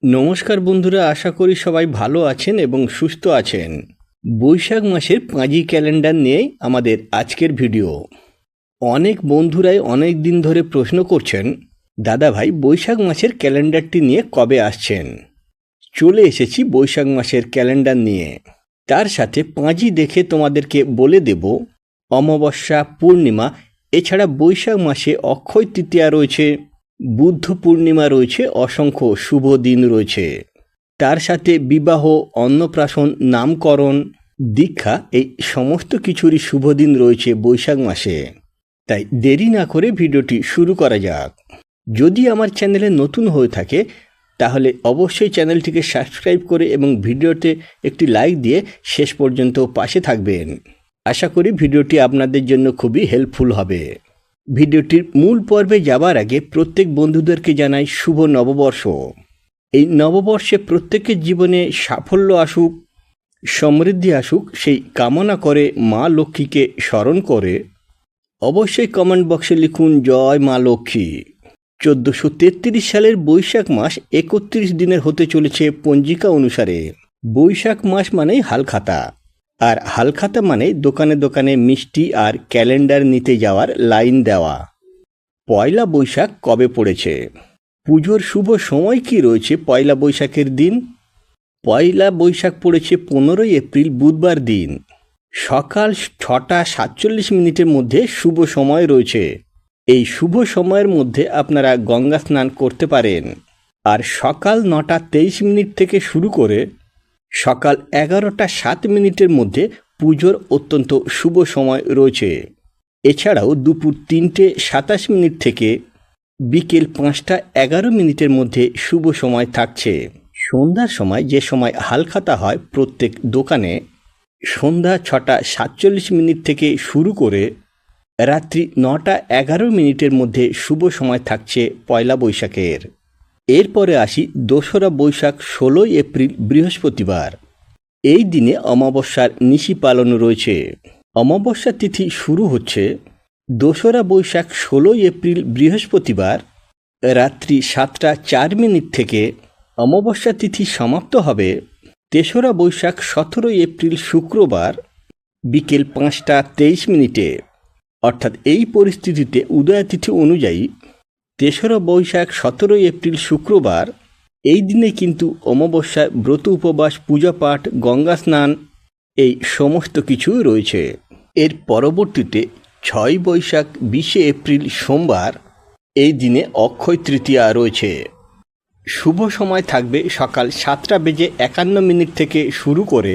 নমস্কার বন্ধুরা, আশা করি সবাই ভালো আছেন এবং সুস্থ আছেন। বৈশাখ মাসের পাঁজি ক্যালেন্ডার নিয়েই আমাদের আজকের ভিডিও। অনেক বন্ধুরাই অনেক দিন ধরে প্রশ্ন করছেন, দাদা ভাই বৈশাখ মাসের ক্যালেন্ডারটি নিয়ে কবে আসছেন। চলে এসেছি বৈশাখ মাসের ক্যালেন্ডার নিয়ে। তার সাথে পাঁজি দেখে তোমাদেরকে বলে দেব অমাবস্যা, পূর্ণিমা, এছাড়া বৈশাখ মাসে অক্ষয় তৃতীয়া রয়েছে, বুদ্ধ পূর্ণিমা রয়েছে, অসংখ্য শুভ দিন রয়েছে। তার সাথে বিবাহ, অন্নপ্রাশন, নামকরণ, দীক্ষা, এই সমস্ত কিছুরই শুভ দিন রয়েছে বৈশাখ মাসে। তাই দেরি না করে ভিডিওটি শুরু করা যাক। যদি আমার চ্যানেলে নতুন হয়ে থাকে তাহলে অবশ্যই চ্যানেলটিকে সাবস্ক্রাইব করে এবং ভিডিওতে একটি লাইক দিয়ে শেষ পর্যন্ত পাশে থাকবেন। আশা করি ভিডিওটি আপনাদের জন্য খুবই হেল্পফুল হবে। ভিডিওটির মূল পর্বে যাবার আগে প্রত্যেক বন্ধুদেরকে জানাই শুভ নববর্ষ। এই নববর্ষে প্রত্যেকের জীবনে সাফল্য আসুক, সমৃদ্ধি আসুক, সেই কামনা করে মা লক্ষ্মীকে স্মরণ করে অবশ্যই কমেন্ট বক্সে লিখুন জয় মা লক্ষ্মী। 1433 সালের বৈশাখ মাস 31 দিনের হতে চলেছে পঞ্জিকা অনুসারে। বৈশাখ মাস মানেই হালখাতা, আর হালখাতা মানে দোকানে দোকানে মিষ্টি আর ক্যালেন্ডার নিতে যাওয়ার লাইন দেওয়া। পয়লা বৈশাখ কবে পড়েছে? পুজোর শুভ সময় কি রয়েছে পয়লা বৈশাখের দিন? পয়লা বৈশাখ পড়েছে 15 এপ্রিল বুধবার দিন। সকাল 6:47 মধ্যে শুভ সময় রয়েছে। এই শুভ সময়ের মধ্যে আপনারা গঙ্গা স্নান করতে পারেন। আর সকাল 9:23 থেকে শুরু করে সকাল 11:07 মধ্যে পুজোর অত্যন্ত শুভ সময় রয়েছে। এছাড়াও দুপুর 3:27 থেকে বিকেল 5:11 মধ্যে শুভ সময় থাকছে। সন্ধ্যার সময় যে সময় হালখাতা হয় প্রত্যেক দোকানে, সন্ধ্যা 6:47 থেকে শুরু করে রাত্রি 9:11 মধ্যে শুভ সময় থাকছে পয়লা বৈশাখের। এরপরে আসি দোসরা বৈশাখ 16 এপ্রিল বৃহস্পতিবার। এই দিনে অমাবস্যার নিশি পালন রয়েছে। অমাবস্যা তিথি শুরু হচ্ছে দোসরা বৈশাখ 16 এপ্রিল বৃহস্পতিবার রাত্রি 7:04 থেকে। অমাবস্যা তিথি সমাপ্ত হবে তেসরা বৈশাখ 17 এপ্রিল শুক্রবার বিকেল 5:23। অর্থাৎ এই পরিস্থিতিতে উদয়াতিথি অনুযায়ী তেসরা বৈশাখ 17 এপ্রিল শুক্রবার এই দিনে কিন্তু অমাবস্যায় ব্রত উপবাস, পূজা পাঠ, গঙ্গা স্নান এই সমস্ত কিছু রয়েছে। এর পরবর্তীতে 6 বৈশাখ 20 এপ্রিল সোমবার এই দিনে অক্ষয় তৃতীয়া রয়েছে। শুভ সময় থাকবে সকাল 7:51 থেকে শুরু করে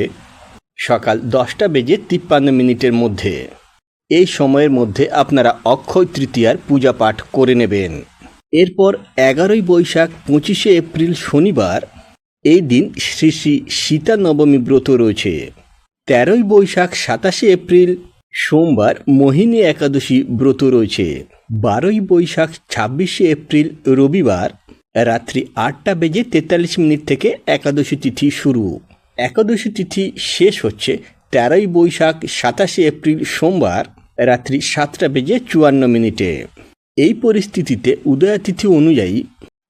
সকাল 10:53 মধ্যে। এই সময়ের মধ্যে আপনারা অক্ষয় তৃতীয়ার পূজা পাঠ করে নেবেন। এরপর 11 বৈশাখ 25 এপ্রিল শনিবার এই দিন শ্রী শ্রী সীতা নবমী ব্রত রয়েছে। 13 বৈশাখ 27 এপ্রিল সোমবার মোহিনী একাদশী ব্রত রয়েছে। 12 বৈশাখ 26 এপ্রিল রবিবার রাত্রি 8:43 থেকে একাদশী তিথি শুরু। একাদশী তিথি শেষ হচ্ছে 13 বৈশাখ 27 এপ্রিল সোমবার রাত্রি 7:54। এই পরিস্থিতিতে উদয়াতিথি অনুযায়ী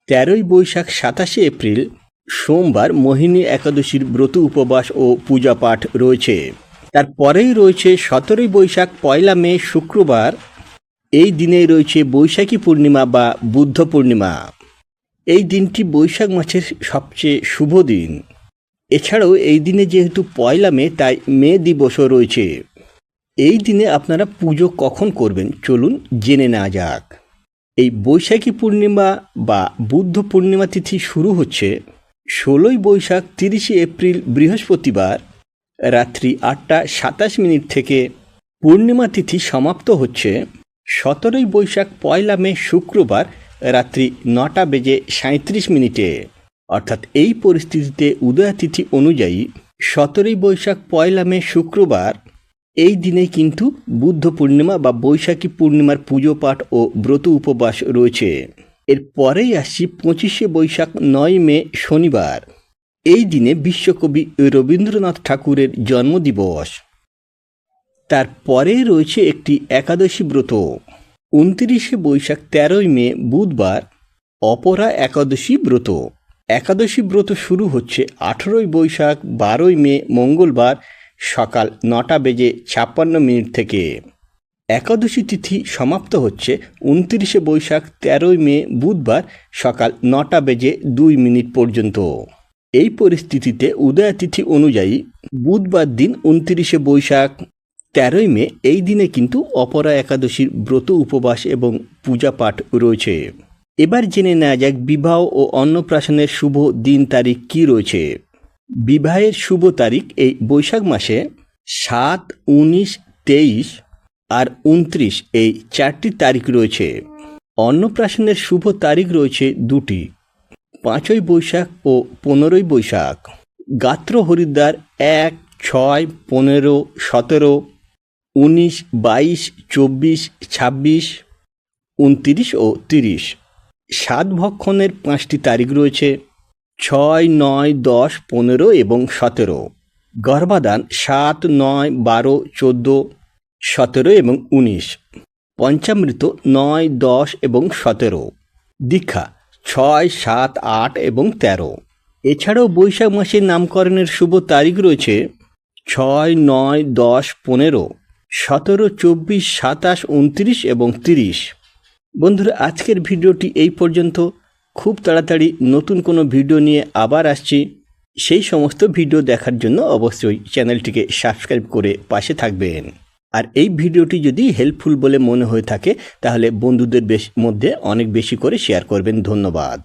13 বৈশাখ 27 এপ্রিল সোমবার মোহিনী একাদশীর ব্রত উপবাস ও পূজা পাঠ রয়েছে। তারপরেই রয়েছে 17 বৈশাখ 1 মে শুক্রবার। এই দিনেই রয়েছে বৈশাখী পূর্ণিমা বা বুদ্ধ পূর্ণিমা। এই দিনটি বৈশাখ মাসের সবচেয়ে শুভ দিন। এছাড়াও এই দিনে যেহেতু 1 মে তাই মে দিবসও রয়েছে। এই দিনে আপনারা পুজো কখন করবেন চলুন জেনে নেওয়া যাক। এই বৈশাখী পূর্ণিমা বা বুদ্ধ পূর্ণিমা তিথি শুরু হচ্ছে 16 বৈশাখ 30 এপ্রিল বৃহস্পতিবার রাত্রি 8:27 থেকে। পূর্ণিমা তিথি সমাপ্ত হচ্ছে 17 বৈশাখ 1 মে শুক্রবার রাত্রি 9:37। অর্থাৎ এই পরিস্থিতিতে উদয়াতিথি অনুযায়ী 17 বৈশাখ 1 মে শুক্রবার এই দিনে কিন্তু বুদ্ধ পূর্ণিমা বা বৈশাখী পূর্ণিমার পুজো পাঠ ও ব্রত উপবাস রয়েছে। এর পরেই আসছি 25 বৈশাখ 9 মে শনিবার। এই দিনে বিশ্বকবি রবীন্দ্রনাথ ঠাকুরের জন্মদিবস। তারপরেই রয়েছে একটি একাদশী ব্রত। 29 বৈশাখ 13 মে বুধবার অপরা একাদশী ব্রত। একাদশী ব্রত শুরু হচ্ছে 18ই বৈশাখ 12ই মে মঙ্গলবার সকাল 9:56 থেকে। একাদশী তিথি সমাপ্ত হচ্ছে 29শে বৈশাখ 13ই মে বুধবার সকাল 9:02 পর্যন্ত। এই পরিস্থিতিতে উদয়া তিথি অনুযায়ী বুধবার দিন 29শে বৈশাখ 13ই মে এই দিনে কিন্তু অপরা একাদশীর ব্রত উপবাস এবং পূজা পাঠ রয়েছে। এবার জেনে নেওয়া যাক বিবাহ ও অন্নপ্রাশনের শুভ দিন তারিখ কি রয়েছে। বিবাহের শুভ তারিখ এই বৈশাখ মাসে 7, 19, 23 আর 29 এই 4টি তারিখ রয়েছে। অন্নপ্রাশনের শুভ তারিখ রয়েছে 2টি, 5ই বৈশাখ ও 15ই বৈশাখ। গাত্র হরিদ্বার 1, 6, 15, 17, 19, 22, 24, 26, 29 ও 30। সাত ভক্ষণের 5টি তারিখ রয়েছে 6, 9, 10, 15 এবং 17। গর্ভাধান 7, 9, 12, 14, 17 এবং 19। পঞ্চামৃত 9, 10 এবং 17। দীক্ষা 6, 7, 8 এবং 13। এছাড়াও বৈশাখ মাসের নামকরণের শুভ তারিখ রয়েছে 6, 9, 10, 15, 17, 24, 27, 29 এবং 30। বন্ধুরা, আজকের ভিডিওটি এই পর্যন্ত। খুব তাড়াতাড়ি নতুন কোনো ভিডিও নিয়ে আবার আসছি। সেই সমস্ত ভিডিও দেখার জন্য অবশ্যই চ্যানেলটিকে সাবস্ক্রাইব করে পাশে থাকবেন। আর এই ভিডিওটি যদি হেল্পফুল বলে মনে হয়ে থাকে তাহলে বন্ধুদের মধ্যে অনেক বেশি করে শেয়ার করবেন। ধন্যবাদ।